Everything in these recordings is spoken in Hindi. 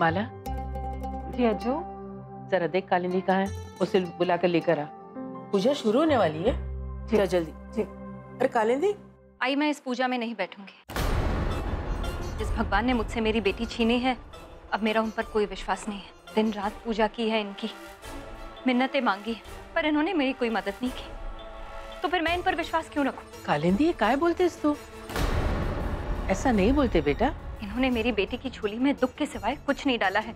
माला, जी अज्जू। जरा देख कालिंदी कहाँ है, उसे बुला कर लेकर आ। पूजा शुरू होने वाली है, जा जल्दी। जी। अरे कालिंदी। आई, मैं इस पूजा में नहीं बैठूंगी। जिस भगवान ने मुझसे मेरी बेटी छीनी है, अब मेरा उन पर कोई विश्वास नहीं है। दिन रात पूजा की है इनकी, मिन्नतें मांगी, पर इन्होंने मेरी कोई मदद नहीं की, तो फिर मैं इन पर विश्वास क्यों रखूं? कालिंदी, ये काय बोलते तू? ऐसा नहीं बोलते बेटा। इन्होंने मेरी बेटी की झोली में दुख के सिवाय कुछ नहीं डाला है,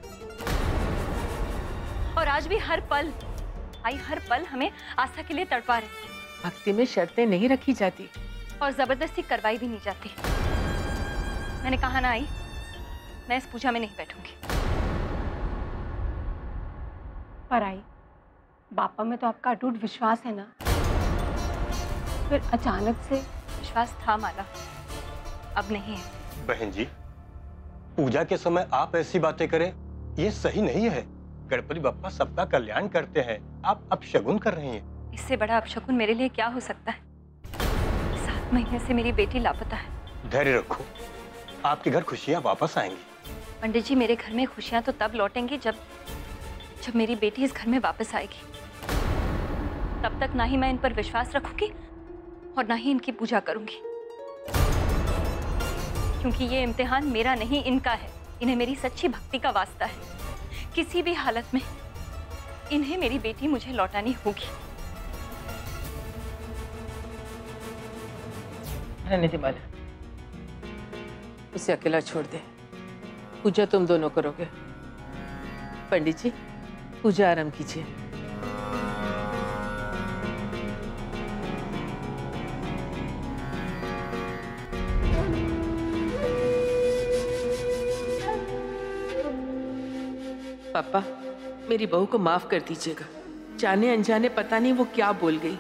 और आज भी हर पल हमें आस्था के लिए तड़पा रहे। भक्ति में शर्तें नहीं रखी जाती और जबरदस्ती करवाई भी नहीं जाती। मैंने कहा ना आई, मैं इस पूजा में नहीं बैठूंगी। पर आई, बापा में तो आपका अटूट विश्वास है ना, फिर अचानक से? विश्वास था माला, अब नहीं है। बहन जी, पूजा के समय आप ऐसी बातें करें, ये सही नहीं है। गणपति बप्पा सबका कल्याण करते हैं, आप अपशगुन कर रही हैं। इससे बड़ा अपशगुन मेरे लिए क्या हो सकता है? 7 महीने से मेरी बेटी लापता है। धैर्य रखो, आपके घर खुशियां वापस आएंगी। पंडित जी, मेरे घर में खुशियां तो तब लौटेंगी जब मेरी बेटी इस घर में वापस आएगी। तब तक ना ही मैं इन पर विश्वास रखूंगी और ना ही इनकी पूजा करूंगी, क्योंकि ये इम्तिहान मेरा नहीं इनका है। इन्हें मेरी सच्ची भक्ति का वास्ता है। किसी भी हालत में इन्हें मेरी बेटी मुझे लौटानी होगी। रहने दे माला, उसे अकेला छोड़ दे। पूजा तुम दोनों करोगे। पंडित जी, पूजा आरंभ कीजिए। पापा, मेरी बहू को माफ कर दीजिएगा। जाने अनजाने पता नहीं वो क्या बोल गई।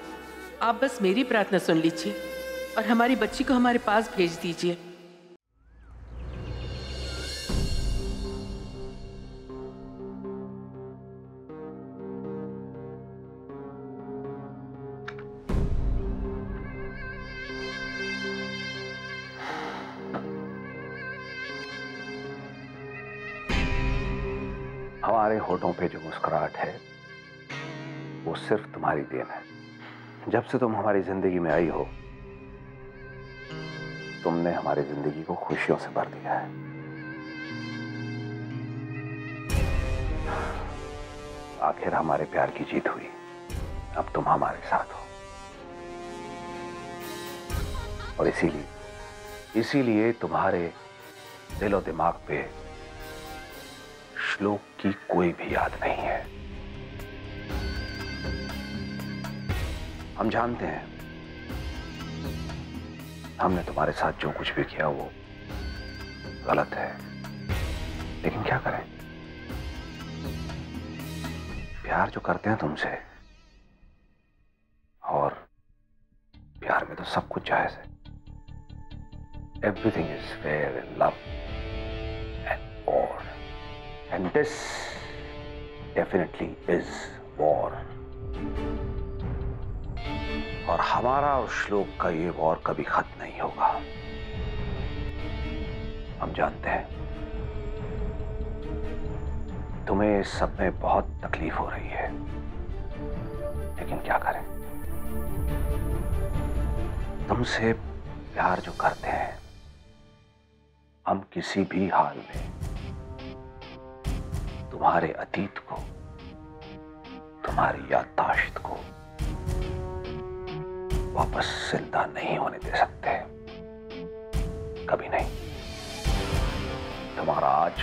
आप बस मेरी प्रार्थना सुन लीजिए और हमारी बच्ची को हमारे पास भेज दीजिए। हमारे होठों पे जो मुस्कुराहट है वो सिर्फ तुम्हारी देन है। जब से तुम हमारी जिंदगी में आई हो, तुमने हमारी जिंदगी को खुशियों से भर दिया है। आखिर हमारे प्यार की जीत हुई, अब तुम हमारे साथ हो। और इसीलिए तुम्हारे दिलो दिमाग पे श्लोक की कोई भी याद नहीं है। हम जानते हैं हमने तुम्हारे साथ जो कुछ भी किया वो गलत है, लेकिन क्या करें, प्यार जो करते हैं तुमसे, और प्यार में तो सब कुछ जायज है। Everything is fair in love and war, and this definitely is war। और हमारा और श्लोक का ये वॉर कभी खत्म नहीं होगा। हम जानते हैं तुम्हें इस सब में बहुत तकलीफ हो रही है, लेकिन क्या करें, तुमसे प्यार जो करते हैं, हम किसी भी हाल में तुम्हारे अतीत को, तुम्हारी याददाश्त को वापस जिंदा नहीं होने दे सकते, कभी नहीं। तुम्हारा आज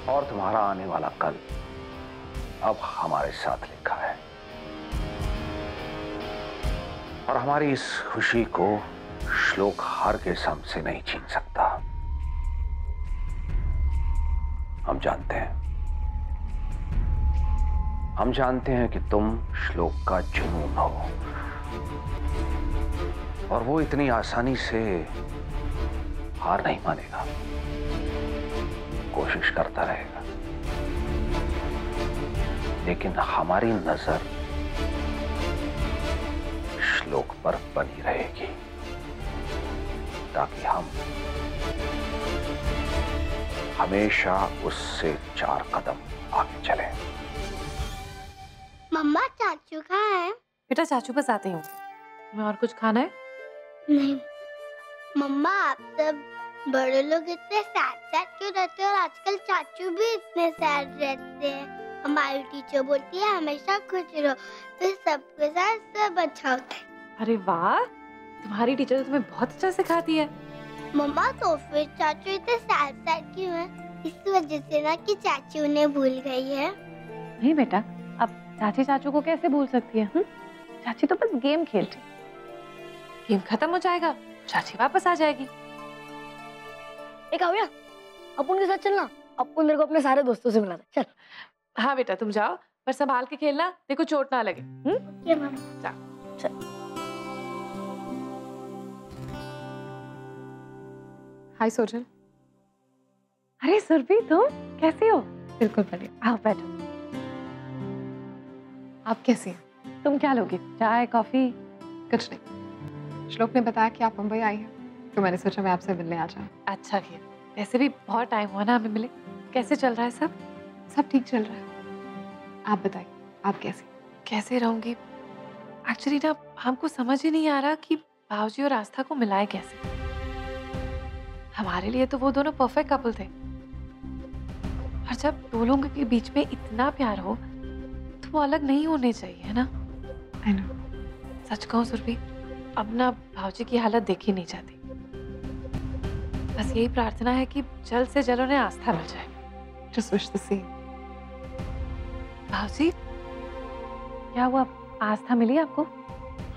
और तुम्हारा आने वाला कल अब हमारे साथ लिखा है, और हमारी इस खुशी को श्लोक हरगिज़ हमसे नहीं छीन सकता। हम जानते हैं कि तुम श्लोक का जुनून हो, और वो इतनी आसानी से हार नहीं मानेगा, कोशिश करता रहेगा। लेकिन हमारी नजर श्लोक पर बनी रहेगी, ताकि हम हमेशा उससे 4 कदम आगे चले। मम्मा चाचू कहाँ है? बेटा चाचू बस आते ही होंगे। तुम्हें और कुछ खाना है? नहीं मम्मा, आप सब बड़े लोग इतने सैड क्यों रहते हैं और आजकल चाचू भी इतने सैड रहते हैं। हमारी टीचर बोलती है हमेशा खुश रहो, फिर सबके साथ सब अच्छा होता है। अरे वाह, तुम्हारी टीचर तो तुम्हें बहुत अच्छा सिखाती है। मम्मा तो फिर चाचू इतने सैड क्यों है? इस वजह से ना कि चाचू उन्हें भूल गई है। नहीं बेटा, अब चाची चाचू को कैसे भूल सकती है? चाची तो बस गेम खेल रही। गेम खत्म हो जाएगा, चाची वापस आ जाएगी। एक काव्या, अपन के साथ चलना, अपन मेरे को अपने सारे दोस्तों से मिला था। चल। हाँ बेटा तुम जाओ, पर संभाल के खेलना, देखो चोट ना लगे। ओके मम्मा। हाय सोजल। अरे सुरभि, तुम कैसी हो? बिल्कुल बढ़िया। आओ बैठो। आप कैसी हैं? तुम क्या लोगी, चाय कॉफी? कुछ नहीं, श्लोक ने बताया कि आप मुंबई आई हैं, तो मैंने सोचा मैं आपसे मिलने आ जाऊं। अच्छा किया, वैसे भी बहुत टाइम हुआ ना हमें मिले। कैसे चल रहा है सब? सब ठीक चल रहा है। आप बताइए, आप कैसी? कैसे रहूंगी, एक्चुअली ना हमको समझ ही नहीं आ रहा कि बाबूजी और आस्था को मिलाए कैसे। हमारे लिए तो वो दोनों परफेक्ट कपल थे, और जब दो लोगों के बीच में इतना प्यार हो तो वो अलग नहीं होने चाहिए, है ना? I know. सच कहूं सुरभि, अब ना बाबूजी की हालत देखी नहीं जाती। बस यही प्रार्थना है कि जल्द से जल्द उन्हें आस्था मिल जाए। Just wish the same. बाबूजी, क्या हुआ, आस्था मिली आपको?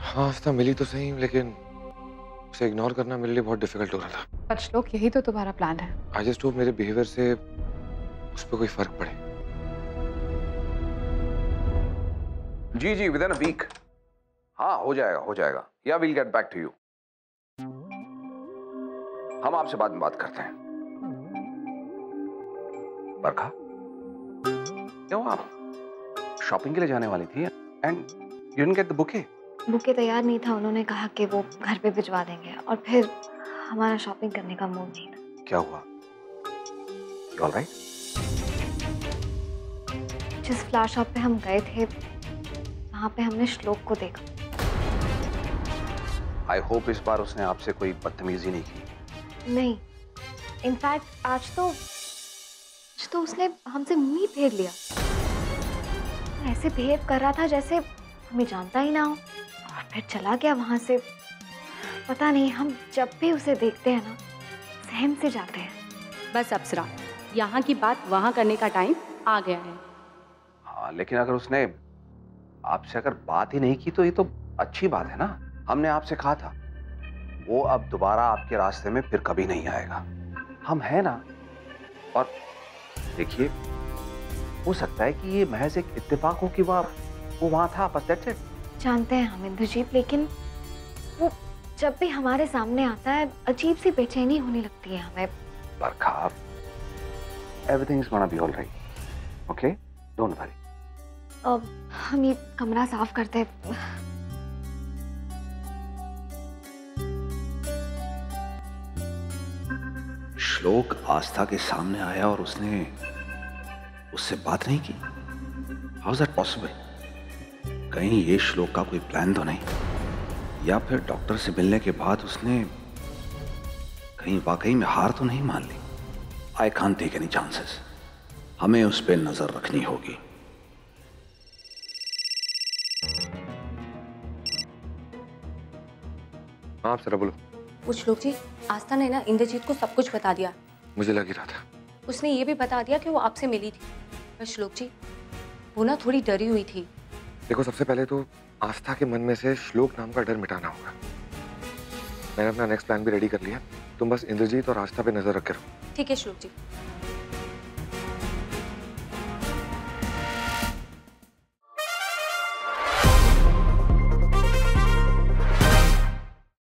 हाँ आस्था मिली तो सही, लेकिन उसे इग्नोर करना मेरे लिए बहुत डिफिकल्ट हो रहा था। पर श्लोक, यही तो तुम्हारा प्लान है। आई जस्ट होप मेरे बिहेवियर से उस पर कोई फर्क पड़े। जी विद इन अ वीक। हाँ हो जाएगा। या will get back to you. हम आपसे बाद में बात करते हैं। बरखा, क्यों आप शॉपिंग के लिए जाने वाली थी and you didn't get the bouquet? Bouquet तैयार नहीं था, उन्होंने कहा कि वो घर पे भिजवा देंगे, और फिर हमारा शॉपिंग करने का मूड नहीं था। क्या हुआ? You all right? जिस फ्लावर शॉप पे हम गए थे, वहाँ पे हमने श्लोक को देखा। आई होप इस बार उसने आपसे कोई बदतमीजी नहीं की। नहीं, इनफैक्ट आज तो उसने हमसे मुंह ही फेर लिया। ऐसे बिहेव कर रहा था जैसे हमें जानता ही ना हो, और फिर चला गया वहां से। पता नहीं, हम जब भी उसे देखते हैं ना, सहम से जाते हैं। बस अप्सरा, यहाँ की बात वहाँ करने का टाइम आ गया है। हाँ, लेकिन अगर उसने आपसे अगर बात ही नहीं की तो ये तो अच्छी बात है ना। हमने आपसे कहा था वो अब दोबारा आपके रास्ते में फिर कभी नहीं आएगा। हम हैं ना। और देखिए, हो सकता है कि ये महज एक इत्तेफाक हो कि वो वहां था, बस दैट्स इट। जानते हैं हम इंद्रजीत, लेकिन वो जब भी हमारे सामने आता है अजीब सी बेचैनी होने लगती है हमें। Barkha, everything is gonna be all right, okay, don't worry. अब हम ये कमरा साफ करते हैं। श्लोक आस्था के सामने आया और उसने उससे बात नहीं की। How is that possible? कहीं ये श्लोक का कोई प्लान तो नहीं, या फिर डॉक्टर से मिलने के बाद उसने कहीं वाकई में हार तो नहीं मान ली? I can't take any chances. हमें उस पर नजर रखनी होगी। हाँ आप जरा बोलो। वो श्लोक जी, आस्था ने ना इंद्रजीत को सब कुछ बता दिया। मुझे लग ही रहा था। उसने ये भी बता दिया कि वो आपसे मिली थी। पर श्लोक जी, वो ना थोड़ी डरी हुई थी। देखो, सबसे पहले तो आस्था के मन में से श्लोक नाम का डर मिटाना होगा। मैंने अपना नेक्स्ट प्लान भी रेडी कर लिया। तुम बस इंद्रजीत और आस्था पे नजर रख के रहो। ठीक है श्लोक जी।